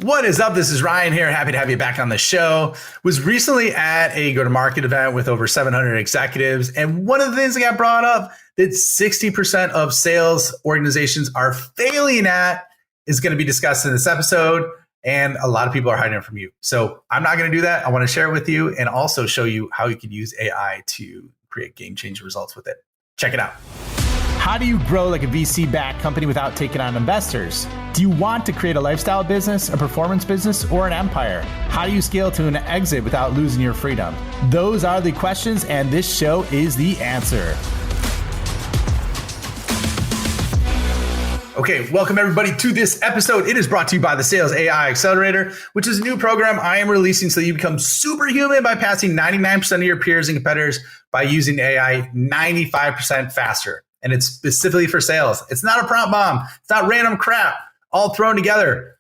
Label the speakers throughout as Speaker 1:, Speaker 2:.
Speaker 1: What is up? This is Ryan here. Happy to have you back on the show. Was recently at a go-to-market event with over 700 executives. And one of the things that got brought up that 60% of sales organizations are failing at is going to be discussed in this episode. And a lot of people are hiding it from you. So I'm not going to do that. I want to share it with you and also show you how you can use AI to create game-changing results with it. Check it out.
Speaker 2: How do you grow like a VC-backed company without taking on investors? Do you want to create a lifestyle business, a performance business, or an empire? How do you scale to an exit without losing your freedom? Those are the questions, and this show is the answer.
Speaker 1: Okay, welcome everybody to this episode. It is brought to you by the Sales AI Accelerator, which is a new program I am releasing so you become superhuman by passing 99% of your peers and competitors by using AI 95% faster. And it's specifically for sales. It's not a prompt bomb. It's not random crap all thrown together.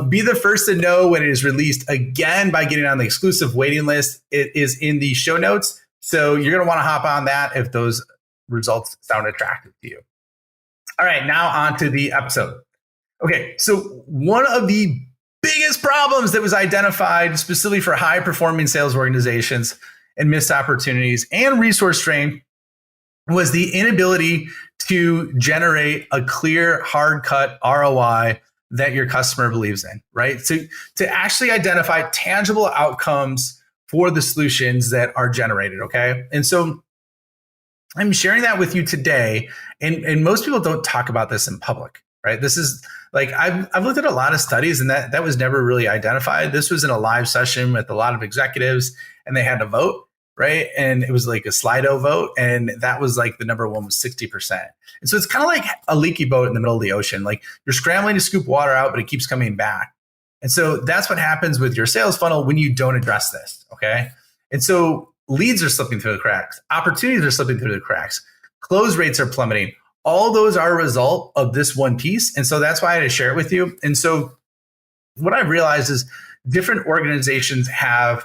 Speaker 1: Be the first to know when it is released, again, by getting on the exclusive waiting list. It is in the show notes. So you're going to want to hop on that if those results sound attractive to you. All right, now on to the episode. Okay, so one of the biggest problems that was identified specifically for high performing sales organizations and missed opportunities and resource strain was the inability to generate a clear, hard-cut ROI that your customer believes in, right? So to actually identify tangible outcomes for the solutions that are generated, okay? And so I'm sharing that with you today, and most people don't talk about this in public, right? This is like, I've looked at a lot of studies and that was never really identified. This was in a live session with a lot of executives and they had to vote. Right. And it was like a Slido vote. And that was like the number one was 60%. And so it's kind of like a leaky boat in the middle of the ocean. Like you're scrambling to scoop water out, but it keeps coming back. And so that's what happens with your sales funnel when you don't address this. Okay. And so leads are slipping through the cracks. Opportunities are slipping through the cracks. Close rates are plummeting. All those are a result of this one piece. And so that's why I had to share it with you. And so what I've realized is different organizations have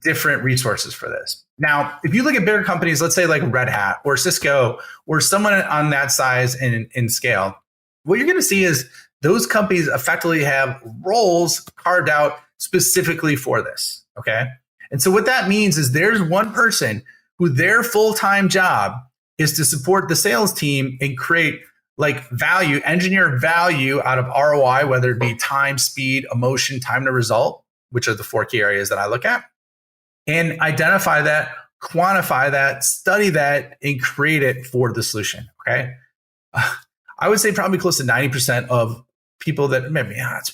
Speaker 1: different resources for this. Now, if you look at bigger companies, let's say like Red Hat or Cisco or someone on that size and scale, what you're going to see is those companies effectively have roles carved out specifically for this. Okay. And so what that means is there's one person who their full-time job is to support the sales team and create like value, engineer value out of ROI, whether it be time, speed, emotion, time to result, which are the 4 key areas that I look at. And identify that, quantify that, study that, and create it for the solution, okay? I would say probably close to 90% of people that, maybe, it's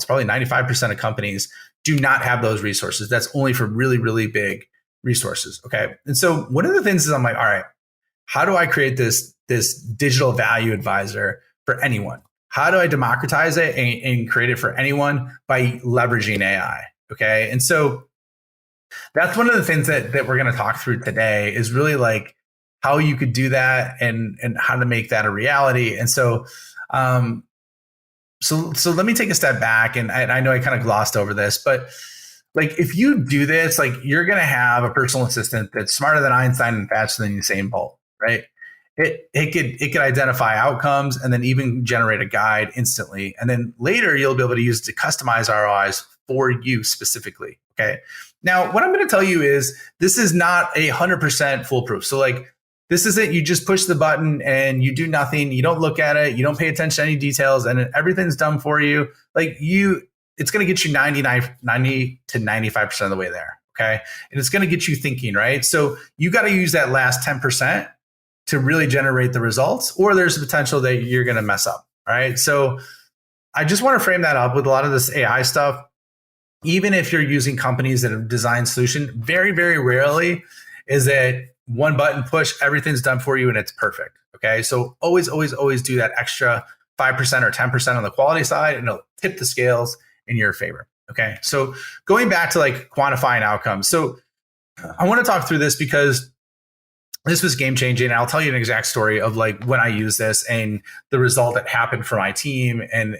Speaker 1: probably 95% of companies do not have those resources. That's only for really, really big resources, okay? And so one of the things is I'm like, all right, how do I create this digital value advisor for anyone? How do I democratize it and create it for anyone by leveraging AI, okay? And so that's one of the things that we're going to talk through today is really like how you could do that and how to make that a reality. And so, so let me take a step back. And I know I kind of glossed over this, but like if you do this, like you're going to have a personal assistant that's smarter than Einstein and faster than Usain Bolt, right? It could identify outcomes and then even generate a guide instantly. And then later you'll be able to use it to customize ROIs for you specifically. Okay. Now, what I'm going to tell you is this is not 100% foolproof. So like, this isn't you just push the button and you do nothing. You don't look at it. You don't pay attention to any details and everything's done for you. Like it's going to get you 90 to 95% of the way there. Okay. And it's going to get you thinking, right? So you got to use that last 10% to really generate the results, or there's a potential that you're going to mess up. All right. So I just want to frame that up with a lot of this AI stuff. Even if you're using companies that have designed solution, very, very rarely is it one button push, everything's done for you and it's perfect. Okay. So always, always, always do that extra 5% or 10% on the quality side and it'll tip the scales in your favor. Okay. So going back to like quantifying outcomes. So I want to talk through this because this was game changing. I'll tell you an exact story of like when I use this and the result that happened for my team. And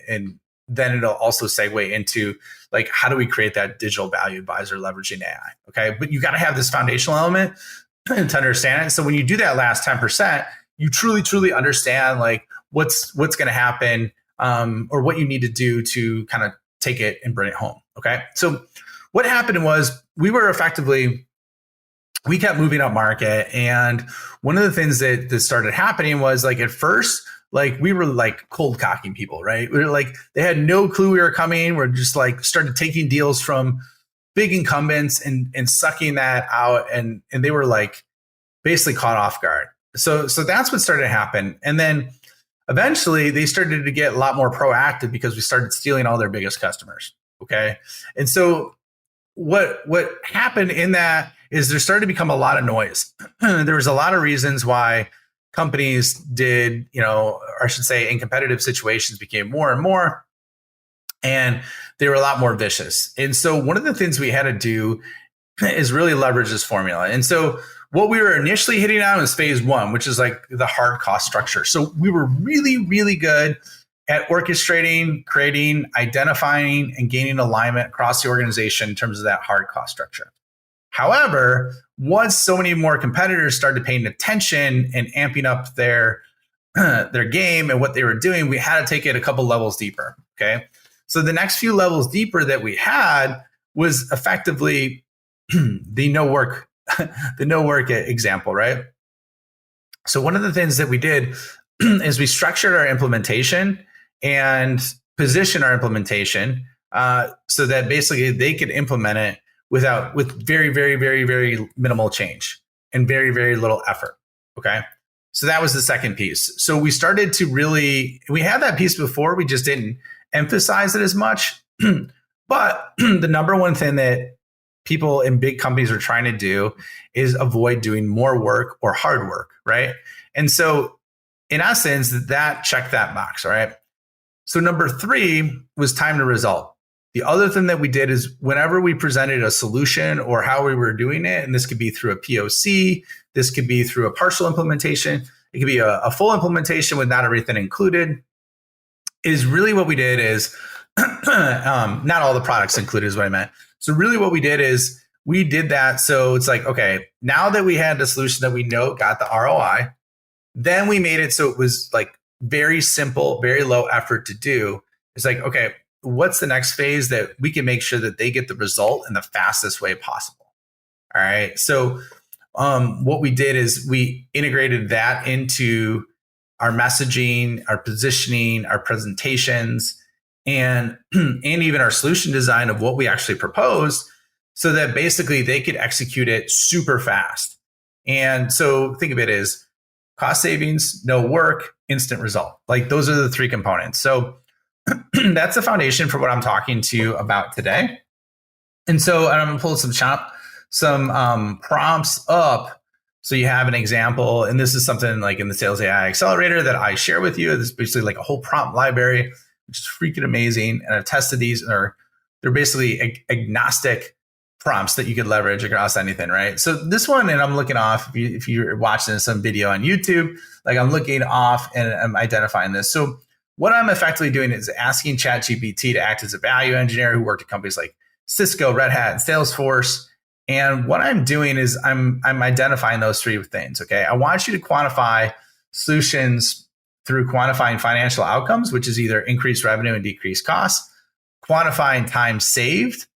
Speaker 1: then it'll also segue into like, how do we create that digital value advisor leveraging AI? Okay. But you got to have this foundational element to understand it. So when you do that last 10%, you truly, truly understand like what's going to happen or what you need to do to kind of take it and bring it home. Okay. So what happened was we kept moving up market. And one of the things that started happening was like at first, like we were like cold cocking people, right? We were like, they had no clue we were coming. We're just like started taking deals from big incumbents and sucking that out. And they were like basically caught off guard. So that's what started to happen. And then eventually they started to get a lot more proactive because we started stealing all their biggest customers. Okay. And so what happened in that is there started to become a lot of noise. There was a lot of reasons why companies did, or I should say in competitive situations became more and more, and they were a lot more vicious. And so one of the things we had to do is really leverage this formula. And so what we were initially hitting on was phase one, which is like the hard cost structure. So we were really, really good at orchestrating, creating, identifying, and gaining alignment across the organization in terms of that hard cost structure. However, once so many more competitors started paying attention and amping up their game and what they were doing, we had to take it a couple levels deeper. Okay. So the next few levels deeper that we had was effectively the no work example, right? So one of the things that we did is we structured our implementation and position our implementation so that basically they could implement it with very, very, very, very minimal change and very, very little effort. Okay. So that was the second piece. So we started to we had that piece before, we just didn't emphasize it as much. But the number one thing that people in big companies are trying to do is avoid doing more work or hard work, right? And so in essence, that checked that box, all right? So number 3 was time to result. The other thing that we did is whenever we presented a solution or how we were doing it, and this could be through a POC, this could be through a partial implementation, it could be a full implementation with not everything included, is really what we did is, not all the products included is what I meant. So really what we did is we did that. So it's like, okay, now that we had the solution that we know got the ROI, then we made it so it was like very simple, very low effort to do. It's like, okay, what's the next phase that we can make sure that they get the result in the fastest way possible? All right. So what we did is we integrated that into our messaging, our positioning, our presentations, and even our solution design of what we actually proposed so that basically they could execute it super fast. And so think of it as cost savings, no work, instant result. Like those are the 3 components. So that's the foundation for what I'm talking to you about today. And so I'm going to pull some prompts up so you have an example. And this is something like in the Sales AI Accelerator that I share with you. This is basically like a whole prompt library, which is freaking amazing. And I've tested these, and they're basically agnostic prompts that you could leverage across anything, right? So this one, and I'm looking off, if you're watching some video on YouTube, like I'm looking off and I'm identifying this. So what I'm effectively doing is asking ChatGPT to act as a value engineer who worked at companies like Cisco, Red Hat, and Salesforce. And what I'm doing is I'm identifying those 3 things. Okay. I want you to quantify solutions through quantifying financial outcomes, which is either increased revenue and decreased costs, quantifying time saved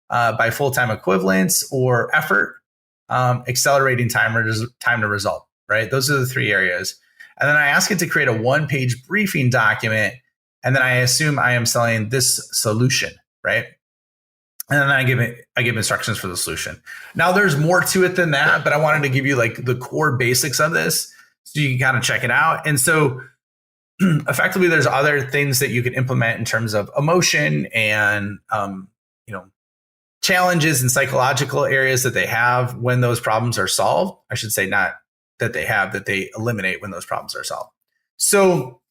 Speaker 1: by full-time equivalents or effort, accelerating time to result, right? Those are the 3 areas. And then I ask it to create a 1-page briefing document. And then I assume I am selling this solution, right? And then I give instructions for the solution. Now there's more to it than that, but I wanted to give you like the core basics of this so you can kind of check it out. And so effectively there's other things that you can implement in terms of emotion and, challenges and psychological areas that they have when those problems are solved. I should say not that they eliminate when those problems are solved. So,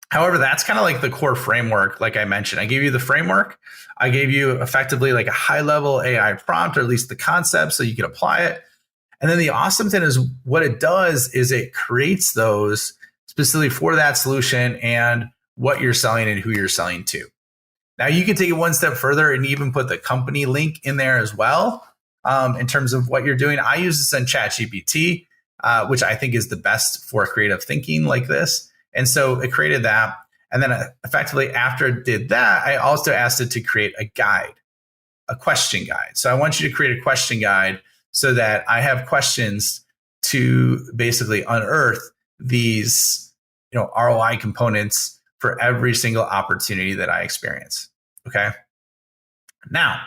Speaker 1: however, that's kind of like the core framework. Like I mentioned, I gave you the framework. I gave you effectively like a high level AI prompt, or at least the concept so you can apply it. And then the awesome thing is what it does is it creates those specifically for that solution and what you're selling and who you're selling to. Now you can take it one step further and even put the company link in there as well in terms of what you're doing. I use this in ChatGPT, which I think is the best for creative thinking like this. And so it created that. And then effectively after it did that, I also asked it to create a guide, a question guide. So I want you to create a question guide so that I have questions to basically unearth these, ROI components for every single opportunity that I experience. Okay. Now,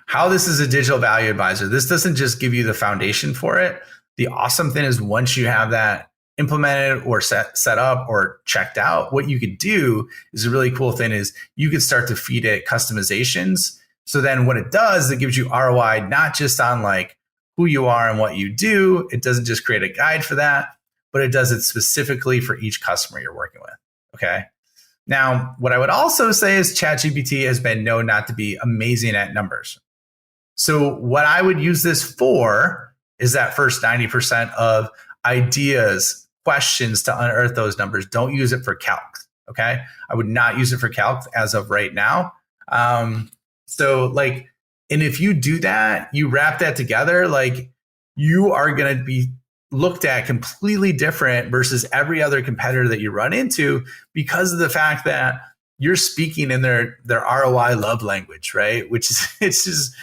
Speaker 1: how this is a digital value advisor, this doesn't just give you the foundation for it. The awesome thing is once you have that implemented or set up or checked out, what you could do is a really cool thing is you could start to feed it customizations. So then what it does, it gives you ROI, not just on like who you are and what you do. It doesn't just create a guide for that, but it does it specifically for each customer you're working with. Okay. Now, what I would also say is ChatGPT has been known not to be amazing at numbers. So what I would use this for is that first 90% of ideas, questions to unearth those numbers. Don't use it for calc. Okay. I would not use it for calc as of right now. And if you do that, you wrap that together, like you are going to be looked at completely different versus every other competitor that you run into because of the fact that you're speaking in their ROI love language, right? Which is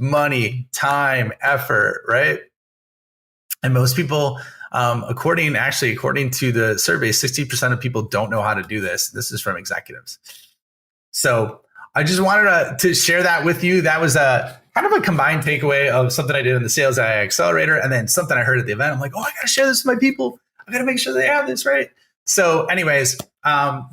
Speaker 1: money, time, effort, right? And most people, according to the survey, 60% of people don't know how to do this. This is from executives. So I just wanted to share that with you. That was a kind of a combined takeaway of something I did in the Sales AI Accelerator and then something I heard at the event. I'm like, I got to share this with my people. I got to make sure they have this, right? So anyways,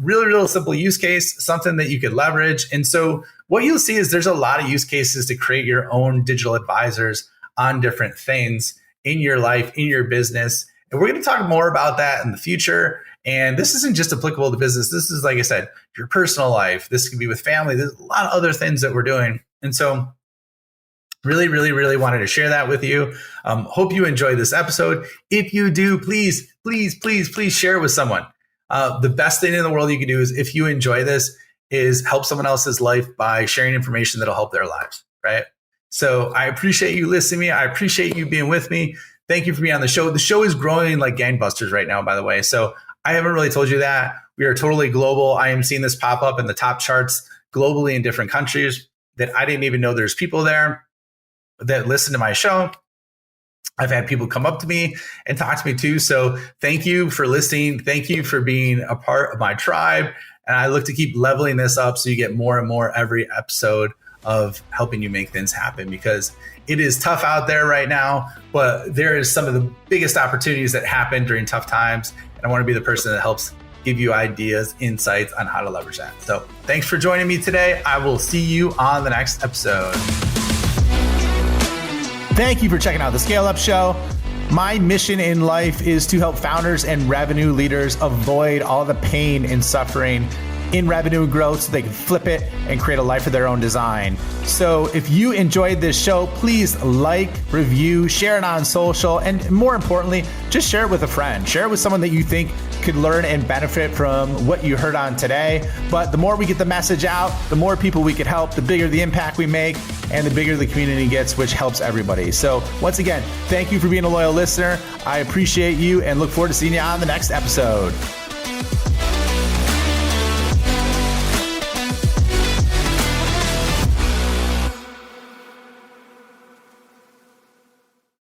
Speaker 1: really simple use case, something that you could leverage. And so what you'll see is there's a lot of use cases to create your own digital advisors on different things in your life, in your business. And we're going to talk more about that in the future. And this isn't just applicable to business. This is, like I said, your personal life. This could be with family. There's a lot of other things that we're doing. And so really wanted to share that with you. Hope you enjoyed this episode. If you do, please share it with someone. The best thing in the world you can do is if you enjoy this is help someone else's life by sharing information that'll help their lives, right? So I appreciate you listening to me. I appreciate you being with me. Thank you for being on the show. The show is growing like gangbusters right now, by the way. So I haven't really told you that. We are totally global. I am seeing this pop up in the top charts globally in different countries that I didn't even know there's people there that listen to my show. I've had people come up to me and talk to me too. So thank you for listening. Thank you for being a part of my tribe. And I look to keep leveling this up so you get more and more every episode of helping you make things happen, because it is tough out there right now, but there is some of the biggest opportunities that happen during tough times. And I want to be the person that helps give you ideas, insights on how to leverage that. So thanks for joining me today. I will see you on the next episode.
Speaker 2: Thank you for checking out the Scale Up Show. My mission in life is to help founders and revenue leaders avoid all the pain and suffering in revenue growth so they can flip it and create a life of their own design. So if you enjoyed this show, please like, review, share it on social, and more importantly, just share it with a friend. Share it with someone that you think could learn and benefit from what you heard on today. But the more we get the message out, the more people we could help, the bigger the impact we make, and the bigger the community gets, which helps everybody. So once again, thank you for being a loyal listener. I appreciate you and look forward to seeing you on the next episode.